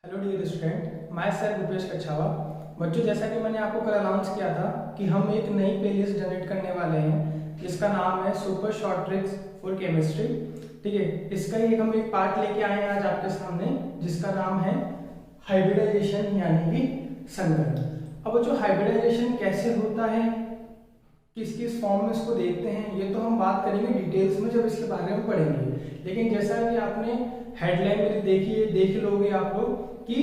Hello dear student, मैं sir Rupesh Kachhawa. बच्चों, जैसा कि मैंने आपको कल अनाउंस किया था कि हम एक नई प्लेलिस्ट जनरेट करने वाले हैं जिसका नाम है super short tricks for chemistry. ठीक है, इसका ही हम एक पार्ट लेके आए हैं आज आपके सामने जिसका नाम है हाइब्रिडाइजेशन यानी कि संकरण। अब बच्चों, हाइब्रिडाइजेशन कैसे होता है, किस किस फॉर्म में इसको देखते हैं, ये तो हम बात करेंगे डिटेल्स में जब इसके बारे में पढ़ेंगे। लेकिन जैसा कि आपने हेडलाइन मेरी देखी है, देख लोगे आप लोग कि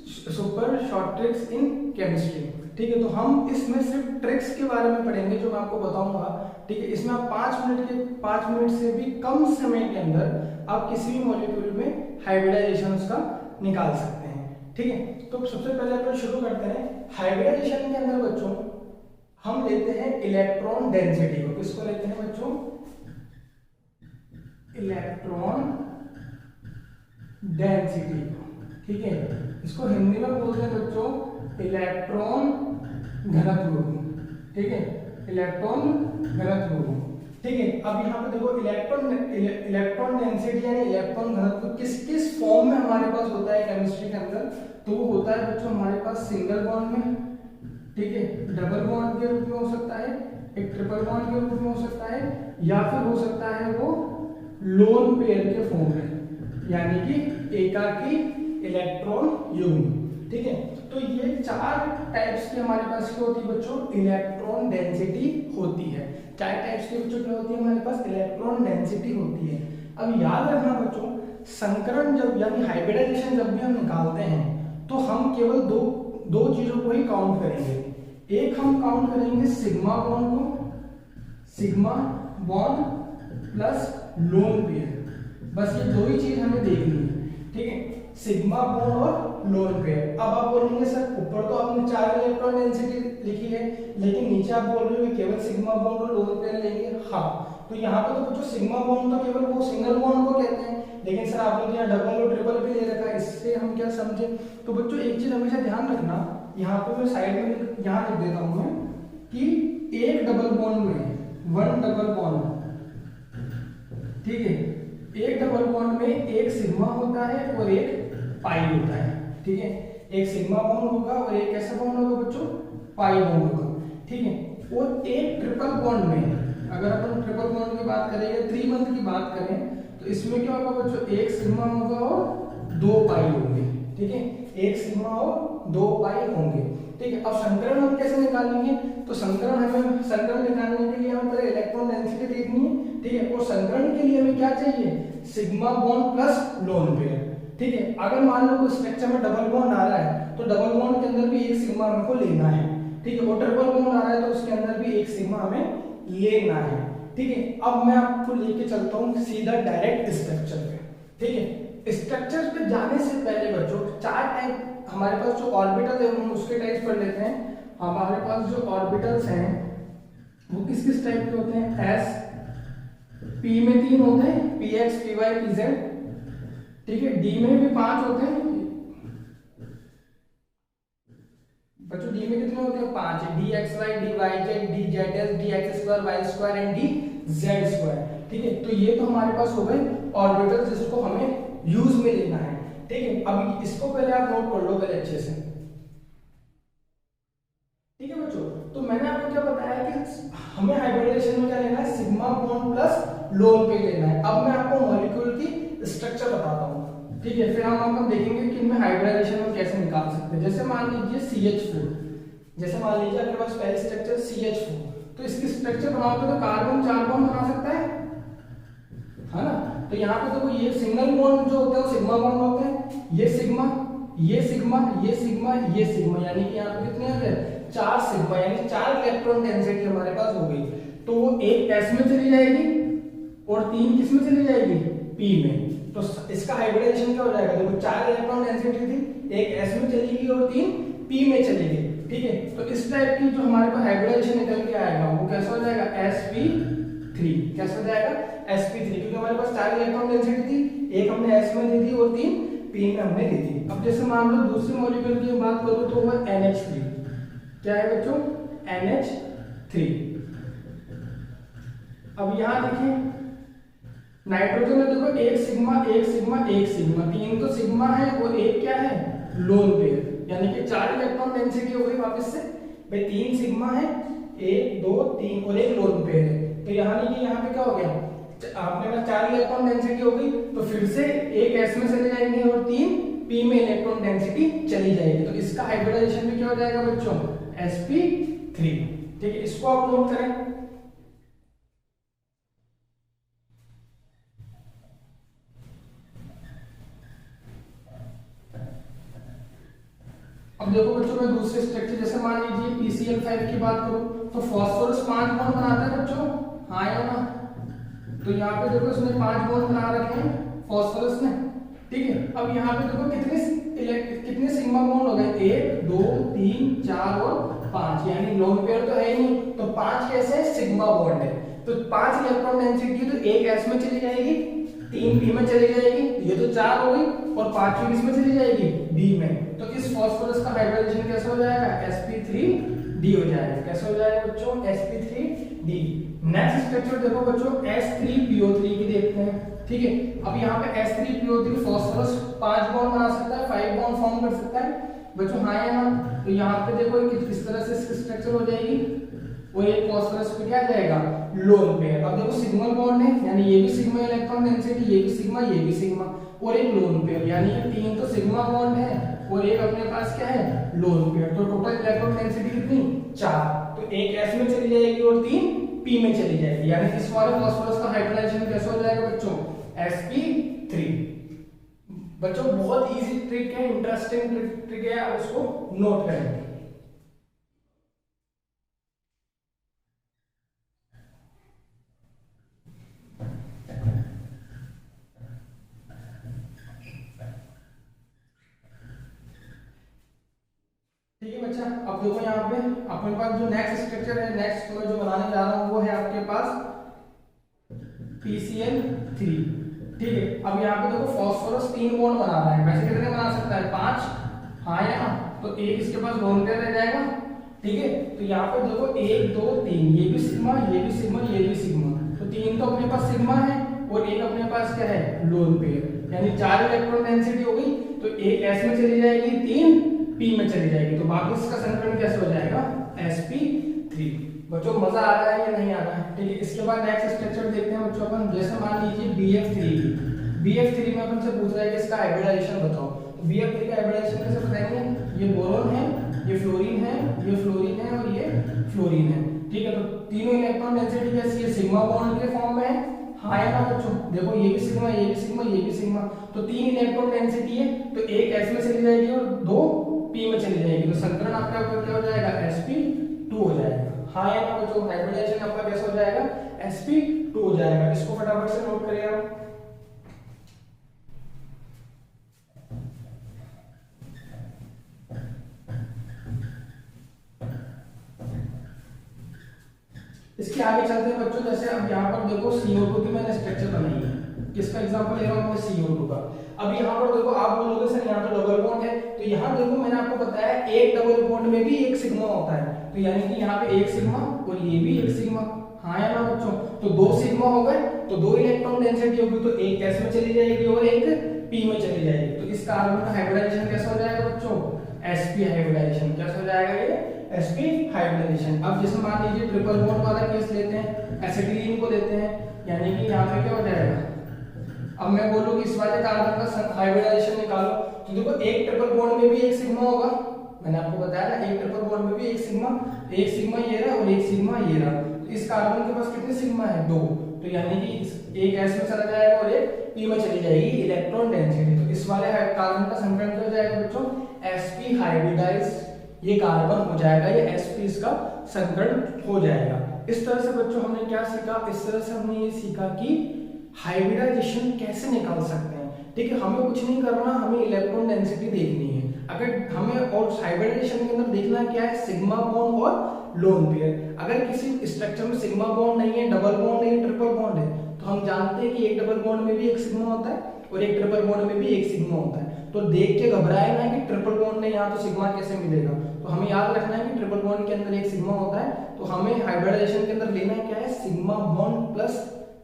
super short tricks in chemistry. ठीक है, तो हम इसमें सिर्फ ट्रिक्स के बारे में पढ़ेंगे जो मैं आपको बताऊंगा। ठीक है, इसमें आप 5 मिनट से भी कम समय के अंदर आप किसी भी मॉलिक्यूल में हाइब्रिडाइजेशन उसका निकाल सकते हैं। ठीक है, तो सबसे पहले अपन शुरू करते हैं। हाइब्रिडाइजेशन के अंदर बच्चों हम लेते हैं इलेक्ट्रॉन डेंसिटी को। किसको लेते हैं बच्चों? इलेक्ट्रॉन डेंसिटी को। ठीक है, इसको हिंदी में बोलते हैं बच्चों इलेक्ट्रॉन घनत्व को। ठीक है, इलेक्ट्रॉन घनत्व को। ठीक है, अब यहाँ पे देखो इलेक्ट्रॉन डेंसिटी यानी इलेक्ट्रॉन घनत्व किस किस फॉर्म में हमारे पास होता है केमिस्ट्री के अंदर। तो वो होता है बच्चों हमारे पास सिंगल बॉन्ड में, ठीक है, डबल बॉन्ड के रूप में हो सकता है, एक ट्रिपल बॉन्ड के रूप में हो सकता है, या फिर हो सकता है वो लोन पेयर के फॉर्म में यानी कि एकाकी इलेक्ट्रॉन युग्म। ठीक है, तो ये 4 टाइप्स की हमारे पास क्या होती है बच्चों? इलेक्ट्रॉन डेंसिटी होती है। 4 टाइप्स की बच्चों क्या होती है हमारे पास? इलेक्ट्रॉन डेंसिटी होती है। अब याद रखना बच्चों, संकरण जब यानी हाइब्रिडाइजेशन जब भी हम निकालते हैं तो हम केवल दो चीजों को ही काउंट करेंगे। एक हम काउंट करेंगे सिग्मा बॉन्ड को, sigma bond plus lone pair. बस ये दो ही चीज हमें देखनी है। ठीक है, सिग्मा बॉन्ड और लोन पेयर। अब आप बोलेंगे सर ऊपर तो आपने 4 इलेक्ट्रॉन डेंसिटी लिखी है लेकिन नीचे आप बोल रहे हो केवल सिग्मा बॉन्ड और लोन पेयर लेंगे। हाँ, तो यहाँ पे तो बच्चों सिग्मा बॉन्ड तो केवल वो सिंगल बॉन्ड को कहते हैं, लेकिन सर आपने तो यहाँ डबल और ट्रिपल भी ले रखा है, इससे हम क्या समझे? तो बच्चों एक चीज हमेशा ध्यान रखना, यहाँ पे मैं साइड में यहाँ लिख देता हूँ मैं कि एक डबल बॉन्ड में 1 डबल बॉन्ड, ठीक है, एक डबल बॉन्ड में एक सिग्मा होता है और एक पाई होता है। ठीक है, एक सिग्मा बॉन्ड होगा और एक कैसा बॉन्ड होगा बच्चों? पाई बॉन्ड होगा। ठीक है, और एक ट्रिपल बॉन्ड में अगर अपन ट्रिपल बॉन्ड की बात करें या 3 बंध की बात करें तो इसमें क्या होगा बच्चों? एक सिग्मा होगा और 2 पाई होंगे। ठीक है, एक सिग्मा और 2 पाई होंगे। ठीक है, अब संकरण हम कैसे निकालेंगे? तो संकरण निकालने के लिए हमें पहले इलेक्ट्रॉन डेंसिटी देखनी है। ठीक है, और संकरण के लिए हमें क्या चाहिए? Sigma bond plus lone pair. ठीक है, अगर मान लो कोई स्ट्रक्चर में डबल बॉन्ड आ रहा है तो डबल बॉन्ड के अंदर भी एक सिग्मा हमको लेना है। ठीक है, और ट्रिपल बॉन्ड आ रहा है तो उसके अंदर भी एक सिग्मा हमें लेना है। ठीक है, अब मैं आपको लेके चलता हूँ सीधा डायरेक्ट स्ट्रक्चर पे। ठीक है, स्ट्रक्चर पे जाने से पहले बच्चों 4 टाइप हमारे पास जो ऑर्बिटल है हम उसके टाइप्स पढ़ लेते हैं। हमारे पास जो ऑर्बिटल्स हैं वो किस किस टाइप के होते हैं? एस पी में 3 होते हैं, p x p y p z. ठीक है, डी में भी 5 होते हैं बच्चों। डी में कितने होते हैं? 5 है, d x y d y z d z s d x square y square and d z square. ठीक है, तो ये तो हमारे पास हो गए ऑर्बिटल जिसको हमें यूज में लेना है। ठीक है, अब इसको पहले आप नोट कर लो पहले अच्छे से। ठीक है बच्चों, तो मैंने आपको क्या बताया कि हमें हाइब्रिडाइजेशन में क्या लेना है? Sigma bond plus lone pair लेना है। अब मैं आपको मॉलिक्यूल की स्ट्रक्चर बताता हूँ। ठीक है, फिर हम देखेंगे कि इनमें हाइब्रिडाइजेशन हम कैसे निकाल सकते हैं। जैसे मान लीजिए CH4, जैसे मान लीजिए आपके पास पहले स्ट्रक्चर CH4, तो इसकी स्ट्रक्चर बनाओगे तो कार्बन 4 बॉन्ड बना सकता है ना? तो यहाँ पे देखो ये सिंगल बॉन्ड जो होता है वो सिग्मा बॉन्ड होते हैं, ये सिग्मा ये सिग्मा ये सिग्मा ये सिग्मा, यानी कि यहाँ पे कितने हो गए? 4 सिग्मा, यानी 4 इलेक्ट्रॉन डेंसिटी हमारे पास हो गई। तो वो एक S में चली जाएगी और 3 किस में चली जाएगी? P में। तो इसका हाइब्रिडाइजेशन क्या हो जाएगा? देखो 4 इलेक्ट्रॉन डेंसिटी थी, एक S में चलेगी और 3 P में चलेगी। ठीक है, तो इस टाइप की जो हमारे पास हाइब्रिडाइजेशन निकल के आएगा वो कैसा हो जाएगा? sp3। कैसा हो जाएगा? sp3, क्योंकि हमारे पास 4 इलेक्ट्रॉन डेंसिटी थी, एक हमने S में दी थी और 3 P में हमने दी थी। अब जैसे मान लो दूसरी मॉलिक्यूल की बात करूं तो वो NH3। क्या है बच्चों? NH3। अब यहां देखिए नाइट्रोजन में देखो एक सिग्मा एक सिग्मा एक सिग्मा, तीन तो सिग्मा है और एक क्या है लोन पेयर, यानी कि 4 इलेक्ट्रॉन डेंसिटी हो गई वापस से भाई, 3 सिग्मा है, 1 2 3 और एक लोन पेयर है। तो यानी कि यहाँ पे क्या हो गया, आपने कहा 4 इलेक्ट्रॉन डेंसिटी हो गई, तो फिर से एक एस में चले जाएंगे और 3 पी में इलेक्ट्रॉन डेंसिटी चली जाएगी। तो इसका हाइब्रिडाइजेशन भी क्या हो जाएगा बच्चों, sp3। ठीक है, इसको आप नोट करें। अब देखो बच्चों, मैं दूसरे स्ट्रक्चर जैसे मान लीजिए PCl5 की बात करूं, तो फास्फोरस 5 बॉन्ड बनाता है बच्चों, हाँ या ना। तो यहाँ पे देखो इसने 5 बॉन्ड बना रखे हैं फास्फोरस ने। ठीक है, अब यहाँ पे देखो कितने सिग्मा बॉन्ड हो गए, 1 2 3 4 और 5, यानी लोन पेयर तो है ही नहीं, तो 5 कैसे है, सिग्मा बॉन्ड है। तो 5 इलेक्ट्रॉन डेंसिटी तो एक s में चली जाएगी, 3 p में चली जाएगी, ये तो 4 हो गई, और 5 किस में चली जाएगी, d में। तो इस फास्फोरस का हाइब्रिडाइजेशन कैसे हो जाएगा, sp3d हो जाएगा। कैसे हो जाएगा बच्चों, sp3d। नेक्स्ट स्ट्रक्चर देखो बच्चों, s3po3 की देखते हैं। ठीक है, अब यहाँ पे s3po3 फास्फोरस 5 बॉन्ड बना सकता है, 5 बॉन्ड फॉर्म कर सकता है बच्चों, हाँ या ना। तो यहाँ पे देखो किस तरह से स्ट्रक्चर हो जाएगी, और एक फास्फोरस पे क्या जाएगा, लोन पेयर। अब देखो सिग्नल बॉन्ड है, यानी ये भी सिग्मा इलेक्ट्रॉन डेंसिटी, ये भी सिग्मा ये भी सिग्मा, और एक लोन पेयर, यानी कि 3 तो सिग्मा बॉन्ड है और एक अपने पास क्या है, लोन पेयर। तो टोटल इलेक्ट्रॉन डेंसिटी कितनी, 4। तो एक s में चली जाएगी और 3 p में चली जाएगी, यानी इस वाले फास्फोरस का हाइब्रिडाइजेशन कैसे हो जाएगा बच्चों, sp3। बच्चों बहुत इजी ट्रिक है, इंटरेस्टिंग ट्रिक है, आप इसको नोट करें। ठीक है बच्चा, अब देखो यहाँ पे अपने पास जो नेक्स्ट स्ट्रक्चर है, नेक्स्ट मैं जो बनाने जा रहा हूँ वो है आपके पास PCl3। ठीक है, अब यहाँ पे देखो फास्फोरस 3 बॉन्ड बना रहा है, वैसे कितने बना सकता है, 5, हाँ या ना। तो एक इसके पास लोन पेयर रह जाएगा। ठीक है, तो यहाँ पे देखो 1 2 3, ये भी सिग्मा ये भी सिग्मा ये भी सिग्मा, तो 3 तो अपने पास सिग्मा है और एक अपने पास क्या है, लोन पेयर, यानी 4 इलेक्ट्रॉन डेंसिटी हो गई। तो एक s में चली जाएगी, 3 p में चली जाएगी, तो वापस इसका संकलन कैसे हो जाएगा, sp3। बच्चों मजा आ रहा है या नहीं आ रहा है। ठीक है, इसके बाद नेक्स्ट स्ट्रक्चर देखते हैं बच्चों अपन, जैसे मान लीजिए BF3 में अपन से पूछ रहा है कि इसका हाइब्रिडाइजेशन बताओ। तो BF3 का हाइब्रिडाइजेशन कैसे बताएंगे, ये बोरोन है, ये फ्लोरीन है, ये फ्लोरीन है और ये फ्लोरीन है। ठीक है, तो तीनों इलेक्ट्रॉन डेंसिटी कैसी है, सिग्मा बॉन्ड के फॉर्म में है, हाँ या ना बच्चों। देखो ये भी सिग्मा ये भी सिग्मा ये भी सिग्मा, तो 3 इलेक्ट्रॉन डेंसिटी है, तो एक s में चली जाएगी और 2 p में चली जाएगी, तो संकलन आपका क्या हो जाएगा, sp2 हो जाएगा, हाँ या ना बच्चों। हाइब्रिडाइजेशन आपका कैसा हो जाएगा, sp2 हो जाएगा। इसको फटाफट से नोट करिए आप। इसके आगे चलते हैं बच्चों, जैसे अब यहाँ पर देखो CO2 की मैंने स्ट्रक्चर बनाई है, किसका एग्जांपल ले रहा हूँ मैं, CO2 का। अब यहाँ पर देखो आप बोलोगे सर यहाँ तो डबल बॉन्ड है, तो यहाँ देखो मैंने आपको बताया एक डबल बॉन्ड में भी एक सिग्मा होता है, तो यानी कि यहाँ पे एक सिग्मा और ये भी एक सिग्मा, हाँ या ना बच्चों। तो 2 सिग्मा हो गए, तो 2 इलेक्ट्रॉन डेंसिटी होगी, तो एक s में चली जाएगी और एक p में चली जाएगी। तो इस कार्बन का हाइब्रिडाइजेशन कैसा हो जाएगा बच्चों, sp हाइब्रिडाइजेशन। कैसा हो जाएगा ये, sp हाइब्रिडाइजेशन। अब जैसे मान लीजिए ट्रिपल बॉन्ड वाला केस लेते हैं, एसिटिलीन को लेते हैं, यानी कि यहाँ पे क्या हो जाएगा, अब मैं बोलूं कि इस वाले कार्बन का हाइब्रिडाइजेशन निकालो, तो देखो एक ट्रिपल बॉन्ड में भी एक सिग्मा होगा, मैंने आपको बताया ना, एक ट्रिपल बॉन्ड में भी एक सिग्मा ये रहा और एक सिग्मा ये रहा। तो इस कार्बन के पास कितने सिग्मा है, 2, तो यानी कि एक s में चला जाएगा और एक p में चली जाएगी इलेक्ट्रॉन डेंसिटी। तो इस वाले कार्बन का संकलन क्या हो जाएगा बच्चों, sp हाइब्रिडाइज, ये कार्बन हो जाएगा, ये sp इसका संकलन हो जाएगा। इस तरह से बच्चों हमने क्या सीखा, इस तरह से हमने ये सीखा कि हाइब्रिडाइजेशन कैसे निकाल सकते हैं। ठीक है, हमें कुछ नहीं करना, हमें इलेक्ट्रॉन डेंसिटी देखनी है। अगर हमें और हाइब्रिडाइजेशन के अंदर देखना क्या है, सिग्मा बॉन्ड और लोन पेयर। अगर किसी स्ट्रक्चर में सिग्मा बॉन्ड नहीं है, डबल बॉन्ड नहीं है, ट्रिपल बॉन्ड है, तो हम जानते हैं कि एक डबल बॉन्ड में भी एक सिग्मा होता है और एक ट्रिपल बॉन्ड में भी एक सिग्मा होता है। तो देख के घबराए ना कि ट्रिपल बॉन्ड नहीं, यहाँ तो सिग्मा कैसे मिलेगा। तो हमें याद रखना है कि ट्रिपल बॉन्ड के अंदर एक सिग्मा होता है, तो हमें हाइब्रिडाइजेशन के अंदर लेना क्या है, sigma bond plus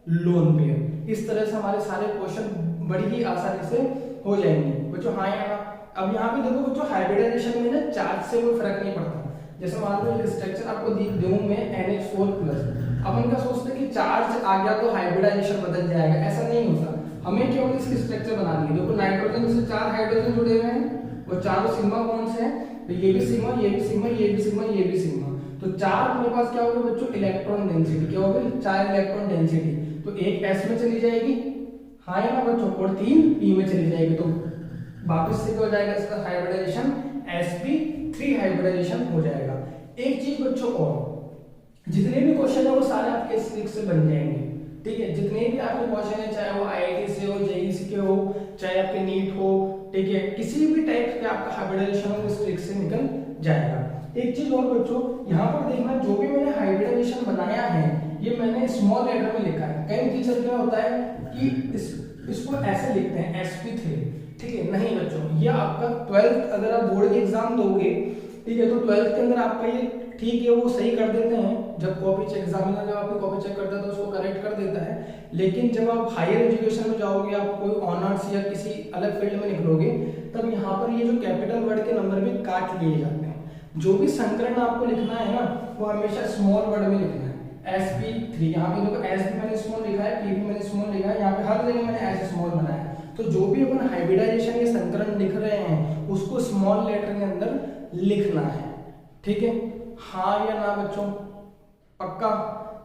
lone pair. इस तरह से हमारे सारे क्वेश्चन बड़ी ही आसानी से हो जाएंगे बच्चों। हाँ या ना। अब यहाँ पे देखो बच्चों, हाइब्रिडाइजेशन में ना चार्ज से कोई फर्क नहीं पड़ता। जैसे मान लो एक स्ट्रक्चर आपको दूं मैं NH4+, अब हम क्या सोचते हैं कि चार्ज आ गया तो हाइब्रिडाइजेशन बदल जाएगा, ऐसा नहीं होता। हमें केवल इसकी स्ट्रक्चर बनानी है। देखो नाइट्रोजन से 4 हाइड्रोजन जुड़े हुए हैं और चारों सिग्मा बॉन्ड्स हैं, तो ये भी सिग्मा, ये भी सिग्मा, ये भी सिग्मा, ये भी सिग्मा, तो 4 अपने पास क्या होगा बच्चों, इलेक्ट्रॉन डेंसिटी क्या होगी, 4 इलेक्ट्रॉन डेंसिटी। तो एक S में चली जाएगी, हाँ या ना बच्चों, और 3 P में चली जाएगी। तो वापस से क्या हो जाएगा इसका हाइब्रिडाइजेशन, sp3 हाइब्रिडाइजेशन हो जाएगा। एक चीज बच्चों और, जितने भी क्वेश्चन है वो सारे आपके इस ट्रिक से बन जाएंगे, ठीक है। जितने भी आपके क्वेश्चन है, चाहे वो IIT से हो, JEE के हो, चाहे आपके नीट हो, ठीक है, किसी भी टाइप का आपका हाइब्रिडाइजेशन हो इस ट्रिक से निकल जाएगा। एक चीज और बच्चों, यहाँ पर देखना, जो भी मैंने हाइब्रिडाइजेशन बनाया है ये मैंने स्मॉल लेटर में लिखा है। कई टीचर क्या होता है कि इसको ऐसे लिखते हैं sp3, ठीक है। नहीं बच्चों, ये आपका 12th अगर आप बोर्ड के एग्जाम दोगे, ठीक है, तो 12th के अंदर आपका ये ठीक है वो सही कर देते हैं, जब कॉपी चेक एग्जामिनर जब आपकी कॉपी चेक करता है तो उसको करेक्ट कर देता है। लेकिन जब आप हायर एजुकेशन में जाओगे, आप कोई ऑनर्स या किसी अलग फील्ड में निकलोगे, तब यहाँ पर ये जो कैपिटल वर्ड के नंबर भी काट लिए जाते हैं। जो भी संकलन आपको लिखना है ना, वो हमेशा स्मॉल वर्ड में लिखना है। sp3, यहाँ पे देखो s भी मैंने स्मॉल लिखा है, p भी मैंने स्मॉल लिखा है, यहाँ पे हर जगह मैंने ऐसे स्मॉल बनाया है। तो जो भी अपन हाइब्रिडाइजेशन या संकलन लिख रहे हैं उसको स्मॉल लेटर के अंदर लिखना है, ठीक है। हाँ या ना बच्चों, पक्का?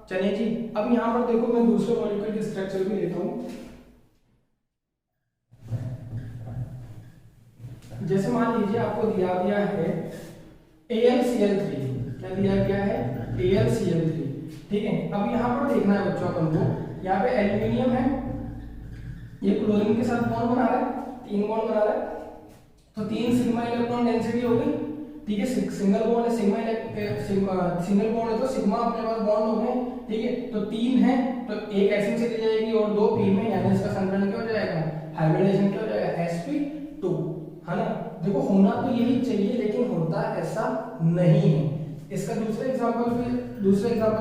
चलिए जी, अब यहाँ पर देखो मैं दूसरे मॉलिक्यूल की स्ट्रक्चर भी लेता हूँ। जैसे मान लीजिए आपको दिया गया है AlCl3, क्या दिया गया है, AlCl3, ठीक है। अब यहाँ पर देखना है बच्चों अपन को, यहाँ पे एल्यूमिनियम है, ये क्लोरीन के साथ बॉन्ड बना रहा है, 3 बॉन्ड बना रहा है, तो 3 सिग्मा इलेक्ट्रॉन डेंसिटी हो गई, ठीक है। सिंगल बॉन्ड है, सिंगल बॉन्ड है तो सिग्मा अपने पास बॉन्ड हो गए, ठीक है। तो 3 है तो एक S में चली जाएगी और 2 P में, यानी इसका संकलन क्या हो जाएगा, हाइब्रिडाइजेशन क्या हो जाएगा, sp2, है ना। देखो होना तो यही चाहिए, लेकिन होता ऐसा नहीं है। इसका दूसरा एग्जांपल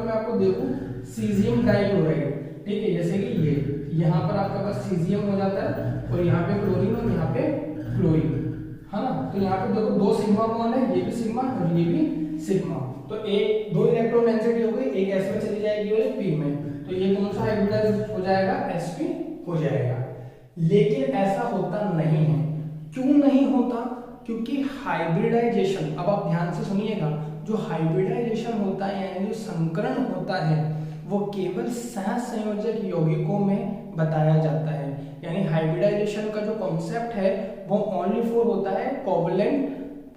मैं आपको देखूं, सीजियम डाइक्लोराइड, ठीक है। जैसे कि ये यहाँ पर आपके पास सीजियम हो जाता है और यहाँ पे क्लोरीन और यहाँ पे क्लोरीन, है ना। तो यहाँ पे देखो 2 सिग्मा बॉन्ड है, ये भी सिग्मा और ये भी सिग्मा, तो 2 इलेक्ट्रॉन डेंसिटी हो गई, एक S में चली जाएगी और एक P में, तो ये कौन सा हाइब्रिडाइज हो जाएगा, sp हो जाएगा। लेकिन ऐसा होता नहीं है। क्यों नहीं होता? क्योंकि हाइब्रिडाइजेशन, अब आप ध्यान से सुनिएगा, जो हाइब्रिडाइजेशन होता है यानी जो संकरण होता है वो केवल सहसंयोजक यौगिकों में बताया जाता है। यानी हाइब्रिडाइजेशन का जो कॉन्सेप्ट है वो ओनली फॉर होता है कोवलेंट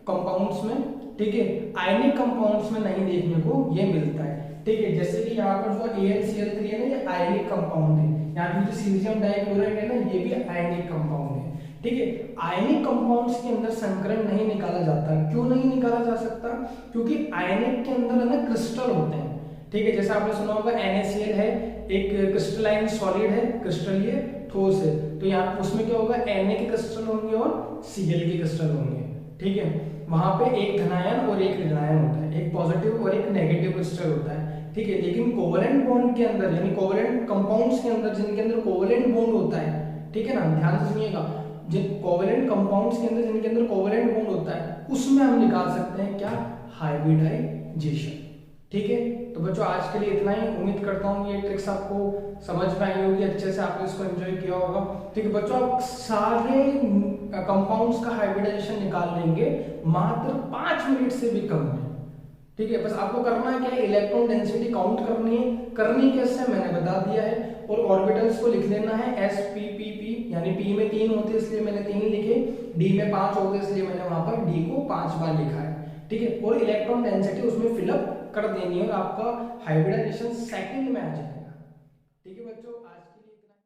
कंपाउंड्स में, ठीक है। आयनिक कंपाउंड्स में नहीं देखने को ये मिलता है, ठीक है। जैसे कि यहाँ पर जो AlCl3 है ना, ये आयनिक कंपाउंड है, यहाँ पर जो सीजियम डाइक्लोराइड है ना, ये भी आयनिक कंपाउंड है, ठीक है। आयनिक कंपाउंड्स के अंदर संकरण नहीं निकाला जाता। क्यों नहीं निकाला जा सकता? क्योंकि आयनिक के अंदर ना क्रिस्टल होते हैं, ठीक है। जैसे आपने सुना होगा NaCl है, एक क्रिस्टलाइन सॉलिड है, क्रिस्टल ये ठोस है, तो यहाँ उसमें क्या होगा, Na के क्रिस्टल होंगे और Cl के क्रिस्टल होंगे, ठीक है। वहां पे एक धनायन और एक ऋणायन होता है, एक पॉजिटिव और एक नेगेटिव क्रिस्टल होता है, ठीक है। लेकिन कोवलेंट बॉन्ड के अंदर, यानी कोवलेंट कंपाउंड्स के अंदर, जिनके अंदर कोवलेंट बॉन्ड होता है, ठीक है ना, ध्यान से सुनिएगा, जिन कोवलेंट कंपाउंड्स के अंदर जिनके अंदर कोवलेंट बॉन्ड होता है, उसमें हम निकाल सकते हैं क्या, हाइब्रिडाइजेशन, ठीक है। तो बच्चों आज के लिए इतना ही। उम्मीद करता हूँ ये ट्रिक्स आपको समझ में आई होगी, अच्छे से आपने इसको एंजॉय किया होगा, ठीक है। बच्चों आप सारे कंपाउंड्स का हाइब्रिडाइजेशन निकाल लेंगे मात्र 5 मिनट से भी कम में, ठीक है। बस आपको करना है क्या, इलेक्ट्रॉन डेंसिटी काउंट करनी है। करनी कैसे मैंने बता दिया है, और ऑर्बिटल्स को लिख लेना है sp यानी P में 3 होते इसलिए मैंने 3 लिखे, D में 5 होते इसलिए मैंने वहां पर D को 5 बार लिखा है, ठीक है। और इलेक्ट्रॉन डेंसिटी उसमें फिलअप कर देनी है और आपका हाइब्रिडाइजेशन सेकंड में आ जाएगा, ठीक है बच्चों।